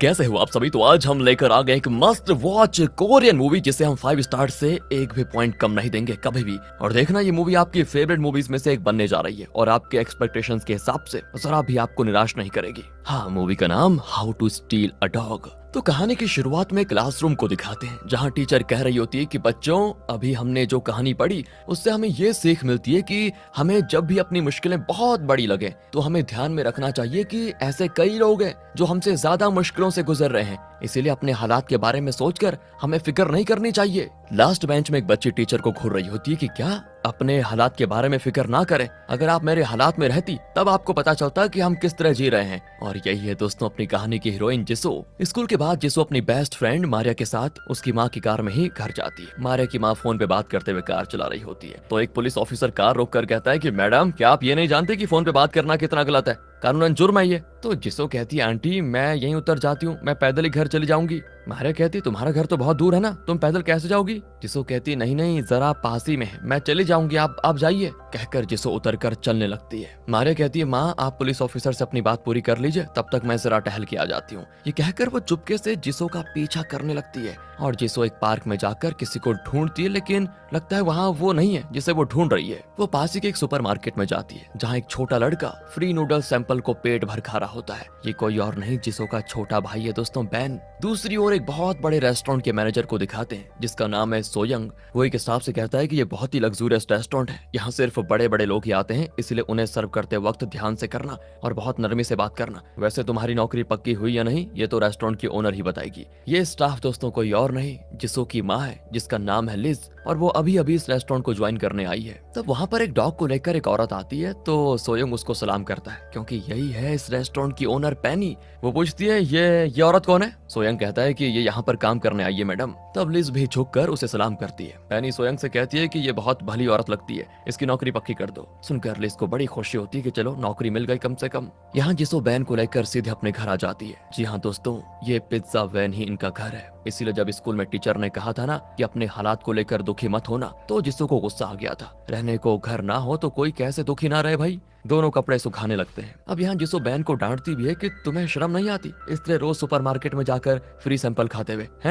कैसे हो आप सभी। तो आज हम लेकर आ गए एक मस्त वॉच कोरियन मूवी जिसे हम 5 स्टार से एक भी पॉइंट कम नहीं देंगे कभी भी। और देखना ये मूवी आपकी फेवरेट मूवीज में से एक बनने जा रही है और आपके एक्सपेक्टेशंस के हिसाब से जरा भी आपको निराश नहीं करेगी। हाँ, मूवी का नाम how to steal a dog. तो कहानी की शुरुआत में क्लासरूम को दिखाते हैं जहाँ टीचर कह रही होती है कि बच्चों, अभी हमने जो कहानी पढ़ी उससे हमें ये सीख मिलती है कि हमें जब भी अपनी मुश्किलें बहुत बड़ी लगे तो हमें ध्यान में रखना चाहिए कि ऐसे कई लोग हैं जो हमसे ज्यादा मुश्किलों से गुजर रहे हैं, इसीलिए अपने हालात के बारे में सोचकर हमें फिक्र नहीं करनी चाहिए। लास्ट बेंच में एक बच्ची टीचर को घूर रही होती है कि क्या अपने हालात के बारे में फिक्र ना करें, अगर आप मेरे हालात में रहती तब आपको पता चलता कि हम किस तरह जी रहे हैं। और यही है दोस्तों अपनी कहानी की हीरोइन जिसो। स्कूल के बाद जिसो अपनी बेस्ट फ्रेंड मारिया के साथ उसकी माँ की कार में ही घर जाती है। मारिया की माँ फोन पे बात करते हुए कार चला रही होती है तो एक पुलिस ऑफिसर कार रोक कर कहता है कि मैडम, क्या आप ये नहीं जानते कि फोन पे बात करना कितना गलत है, कानूनन जुर्म है ये। तो जिसो कहती है आंटी मैं यहीं उतर जाती हूँ, मैं पैदल ही घर चली जाऊंगी। मारिया कहती तुम्हारा घर तो बहुत दूर है ना, तुम पैदल कैसे जाओगी। जिसो कहती नहीं नहीं जरा पास ही में है, मैं चली जाऊंगी, आप जाइए। कहकर जिसो उतर कर चलने लगती है। मारिया कहती है माँ आप पुलिस ऑफिसर से अपनी बात पूरी कर लीजिए, तब तक मैं जरा टहल के आ जाती हूँ। ये कहकर वो चुपके से जिसो का पीछा करने लगती है और जिसो एक पार्क में जाकर किसी को ढूंढती है, लेकिन लगता है वहाँ वो नहीं है जिसे वो ढूंढ रही है। वो पास ही के एक सुपरमार्केट में जाती है जहाँ एक छोटा लड़का फ्री नूडल सैंपल को पेट भर खा रहा होता है। ये कोई और नहीं जिसो का छोटा भाई है दोस्तों, बैन। दूसरी ओर एक बहुत बड़े रेस्टोरेंट के मैनेजर को दिखाते हैं जिसका नाम है सोयंग। वो एक स्टाफ से कहता है कि ये बहुत ही लग्जूरियस रेस्टोरेंट है, यहाँ सिर्फ बड़े बड़े लोग ही आते हैं, इसलिए उन्हें सर्व करते वक्त ध्यान से करना और बहुत नरमी से बात करना। वैसे तुम्हारी नौकरी पक्की हुई या नहीं ये तो रेस्टोरेंट की ओनर ही बताएगी। ये स्टाफ दोस्तों कोई और नहीं जिसो की माँ है जिसका नाम है लिज और वो अभी अभी इस रेस्टोरेंट को ज्वाइन करने आई है। तब वहाँ पर एक डॉग को लेकर एक औरत आती है तो सोयंग उसको सलाम करता है क्योंकि यही है इस रेस्टोरेंट की ओनर पेनी। वो पूछती है ये औरत कौन है। सोयंग कहता है कि ये यहाँ पर काम करने आई है मैडम। तब लिज भी झुककर उसे सलाम करती है। पेनी सोयंग से कहती है कि ये बहुत भली औरत लगती है, इसकी नौकरी पक्की कर दो। सुनकर लिज को बड़ी खुशी होती है कि चलो नौकरी मिल गई कम से कम। यहाँ जिसो बैन को लेकर सीधे अपने घर आ जाती है। जी हाँ दोस्तों, ये पिज्जा वैन ही इनका घर है। इसीलिए जब स्कूल में टीचर ने कहा था ना कि अपने हालात को लेकर दुखी मत होना, तो जिसो को गुस्सा आ गया था। रहने को घर ना हो तो कोई कैसे दुखी ना रहे भाई। दोनों कपड़े सुखाने लगते हैं। अब यहाँ जिसो बैन को डांटती भी है कि तुम्हें शर्म नहीं आती, इसलिए रोज सुपरमार्केट में जाकर फ्री सैंपल खाते हुए हैं।